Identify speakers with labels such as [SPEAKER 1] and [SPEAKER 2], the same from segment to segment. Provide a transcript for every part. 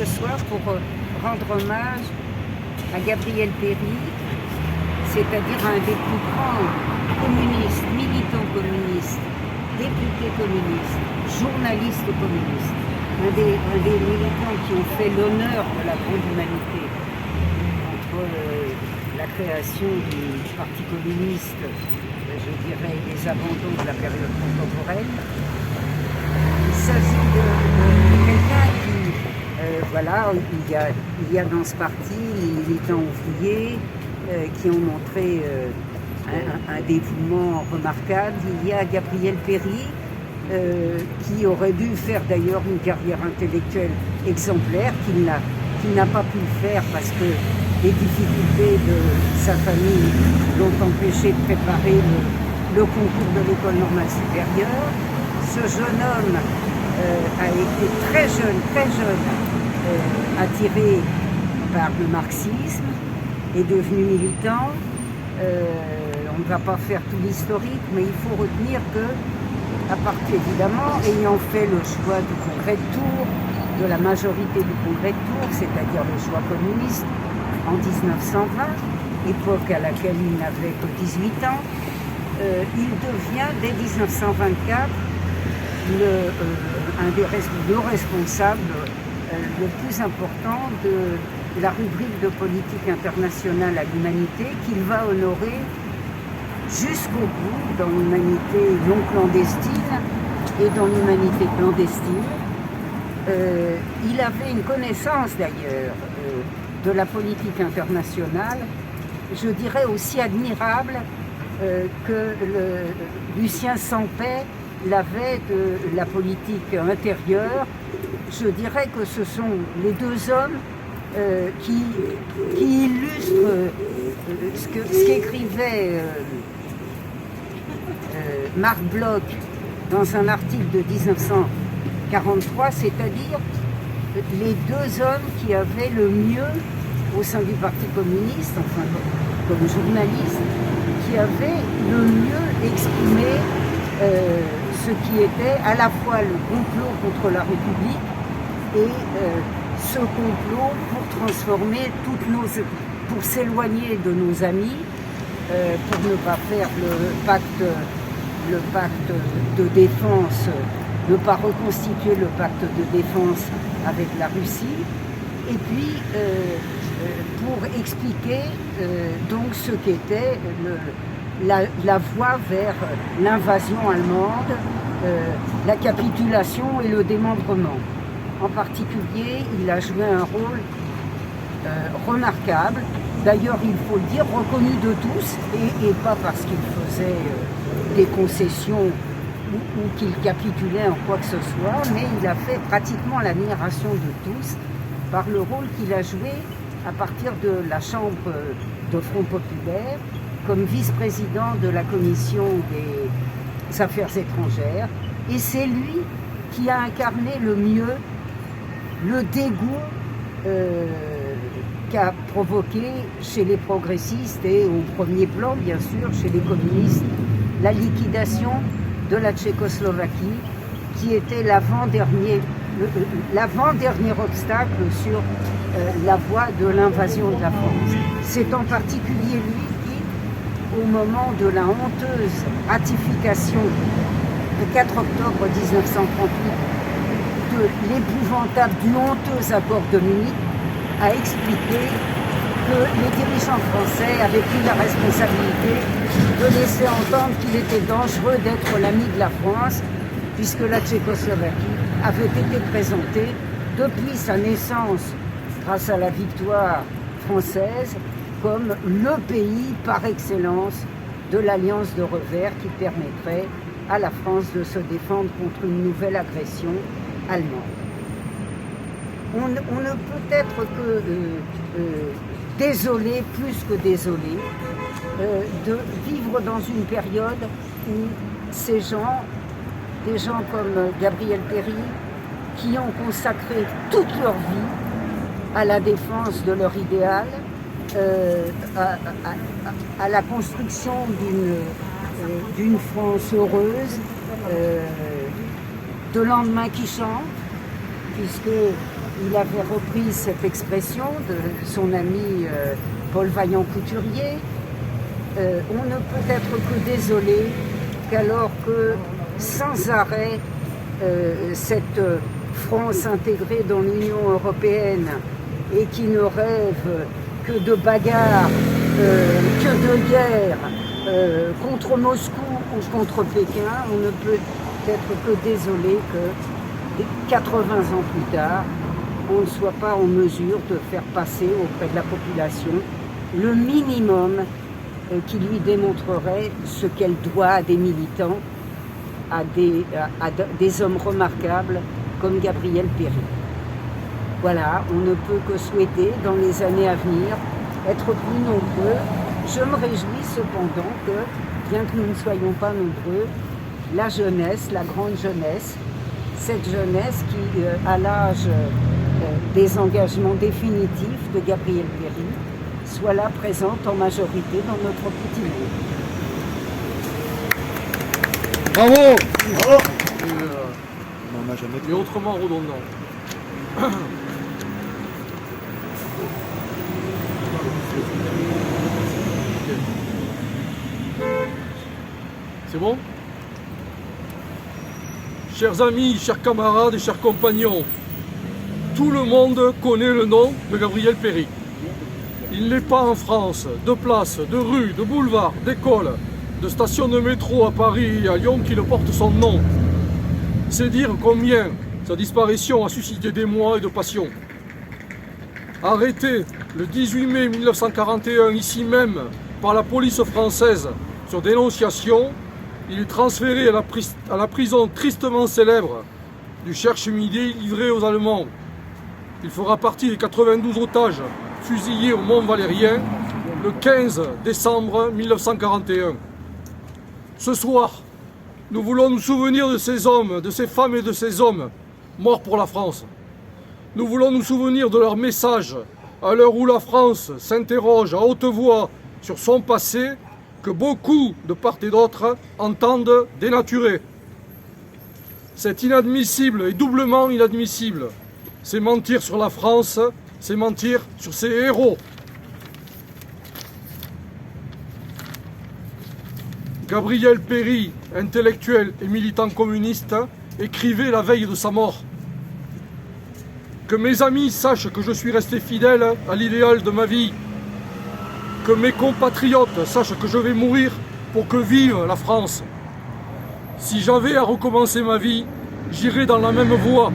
[SPEAKER 1] ce soir pour rendre hommage à Gabriel Péri, c'est-à-dire un des plus grands communistes, militants communistes, députés communistes, journalistes communistes, un des militants qui ont fait l'honneur de la grande humanité entre la création du Parti communiste, je dirais, et les abandons de la période contemporaine. Il s'agit de quelqu'un qui, voilà, il y a dans ce parti les militants ouvriers qui ont montré un dévouement remarquable. Il y a Gabriel Péri, qui aurait dû faire d'ailleurs une carrière intellectuelle exemplaire, qui n'a pas pu le faire parce que les difficultés de sa famille l'ont empêché de préparer le concours de l'école normale supérieure. Ce jeune homme a été très jeune, attiré par le marxisme, est devenu militant. On ne va pas faire tout l'historique, mais il faut retenir que, à partir évidemment, ayant fait le choix du Congrès de Tours, de la majorité du Congrès de Tours, c'est-à-dire le choix communiste, en 1920, époque à laquelle il n'avait que 18 ans, il devient, dès 1924, un des responsables le plus important de la rubrique de politique internationale à l'humanité qu'il va honorer jusqu'au bout dans l'humanité non clandestine et dans l'humanité clandestine. Il avait une connaissance d'ailleurs de la politique internationale, je dirais aussi admirable que Lucien Sampey l'avait de la politique intérieure. Je dirais que ce sont les deux hommes qui illustrent ce qu'écrivait Marc Bloch dans un article de 1943, c'est-à-dire les deux hommes qui avaient le mieux au sein du Parti communiste, enfin comme journalistes, qui avaient le mieux exprimé ce qui était à la fois le complot contre la République et ce complot pour transformer pour s'éloigner de nos amis, pour ne pas faire le pacte de défense, ne pas reconstituer le pacte de défense avec la Russie, et puis pour expliquer donc ce qu'était la voie vers l'invasion allemande, la capitulation et le démembrement. En particulier, il a joué un rôle remarquable, d'ailleurs il faut le dire, reconnu de tous, et pas parce qu'il faisait des concessions ou qu'il capitulait en quoi que ce soit, mais il a fait pratiquement l'admiration de tous par le rôle qu'il a joué à partir de la Chambre de Front Populaire, comme vice-président de la Commission des Affaires étrangères. Et c'est lui qui a incarné le mieux le dégoût qu'a provoqué chez les progressistes et au premier plan, bien sûr, chez les communistes, la liquidation de la Tchécoslovaquie, qui était l'avant-dernier obstacle sur la voie de l'invasion de la France. C'est en particulier lui qui, au moment de la honteuse ratification le 4 octobre 1938 de l'épouvantable, du honteux accord de Munich, a expliqué que les dirigeants français avaient pris la responsabilité de laisser entendre qu'il était dangereux d'être l'ami de la France, puisque la Tchécoslovaquie avait été présentée depuis sa naissance, grâce à la victoire française, comme le pays par excellence de l'alliance de revers qui permettrait à la France de se défendre contre une nouvelle agression allemande. On ne peut être que désolé, plus que désolé, de vivre dans une période où ces gens, des gens comme Gabriel Péri, qui ont consacré toute leur vie à la défense de leur idéal, à la construction d'une France heureuse, de lendemain qui chante, puisque il avait repris cette expression de son ami Paul Vaillant-Couturier. On ne peut être que désolé qu'alors que sans arrêt cette France intégrée dans l'Union européenne et qui ne rêve que de bagarres, que de guerre contre Moscou ou contre Pékin, on ne peut être que désolé que 80 ans plus tard, on ne soit pas en mesure de faire passer auprès de la population le minimum qui lui démontrerait ce qu'elle doit à des militants, à des hommes remarquables comme Gabriel Péry. Voilà, on ne peut que souhaiter dans les années à venir être plus nombreux. Je me réjouis cependant que, bien que nous ne soyons pas nombreux, la jeunesse, la grande jeunesse, cette jeunesse qui, à l'âge des engagements définitifs de Gabriel Péry, soit là présente en majorité dans notre petit monde.
[SPEAKER 2] Bravo!
[SPEAKER 3] Bravo!
[SPEAKER 2] Et autrement redondant. C'est bon? Chers amis, chers camarades et chers compagnons, tout le monde connaît le nom de Gabriel Péry. Il n'est pas en France de places, de rues, de boulevards, d'écoles, de stations de métro à Paris et à Lyon qui ne portent son nom. C'est dire combien sa disparition a suscité d'émoi et de passion. Arrêté le 18 mai 1941 ici même par la police française sur dénonciation, il est transféré à la prison tristement célèbre du Cherche-Midi livré aux Allemands. Il fera partie des 92 otages fusillés au Mont-Valérien le 15 décembre 1941. Ce soir, nous voulons nous souvenir de ces hommes, de ces femmes et de ces hommes morts pour la France. Nous voulons nous souvenir de leur message à l'heure où la France s'interroge à haute voix sur son passé que beaucoup, de part et d'autre, entendent dénaturer. C'est inadmissible et doublement inadmissible. C'est mentir sur la France, c'est mentir sur ses héros. Gabriel Péry, intellectuel et militant communiste, écrivait la veille de sa mort. Que mes amis sachent que je suis resté fidèle à l'idéal de ma vie. Que mes compatriotes sachent que je vais mourir pour que vive la France. Si j'avais à recommencer ma vie, j'irais dans la même voie.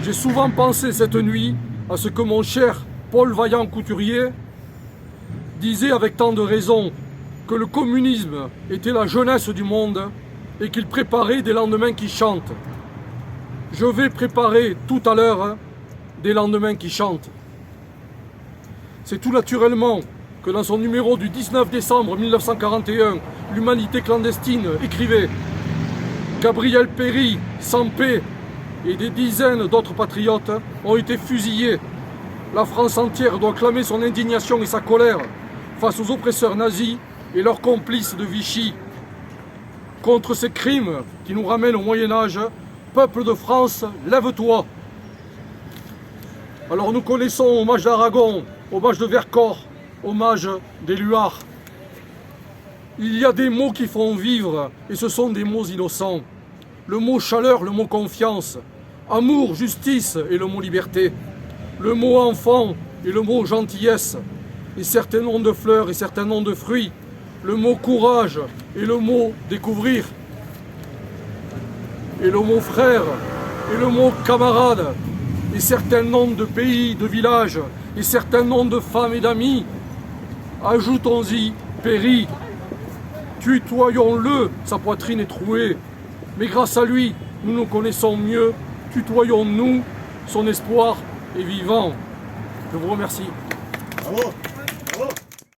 [SPEAKER 2] J'ai souvent pensé cette nuit à ce que mon cher Paul Vaillant-Couturier disait avec tant de raison, que le communisme était la jeunesse du monde et qu'il préparait des lendemains qui chantent. Je vais préparer tout à l'heure des lendemains qui chantent. C'est tout naturellement que dans son numéro du 19 décembre 1941, l'Humanité clandestine écrivait « Gabriel Péry, sans paix, et des dizaines d'autres patriotes ont été fusillés. La France entière doit clamer son indignation et sa colère face aux oppresseurs nazis et leurs complices de Vichy. Contre ces crimes qui nous ramènent au Moyen-Âge, peuple de France, lève-toi !» Alors nous connaissons hommage d'Aragon, hommage de Vercors, hommage d'Éluard. Il y a des mots qui font vivre, et ce sont des mots innocents. Le mot chaleur, le mot confiance, amour, justice et le mot liberté. Le mot enfant et le mot gentillesse, et certains noms de fleurs et certains noms de fruits. Le mot courage et le mot découvrir. Et le mot frère et le mot camarade. Et certains noms de pays, de villages, et certains noms de femmes et d'amis. Ajoutons-y Péry. Tutoyons-le, sa poitrine est trouée. Mais grâce à lui, nous nous connaissons mieux. Tutoyons-nous, son espoir est vivant. Je vous remercie.
[SPEAKER 3] Bravo!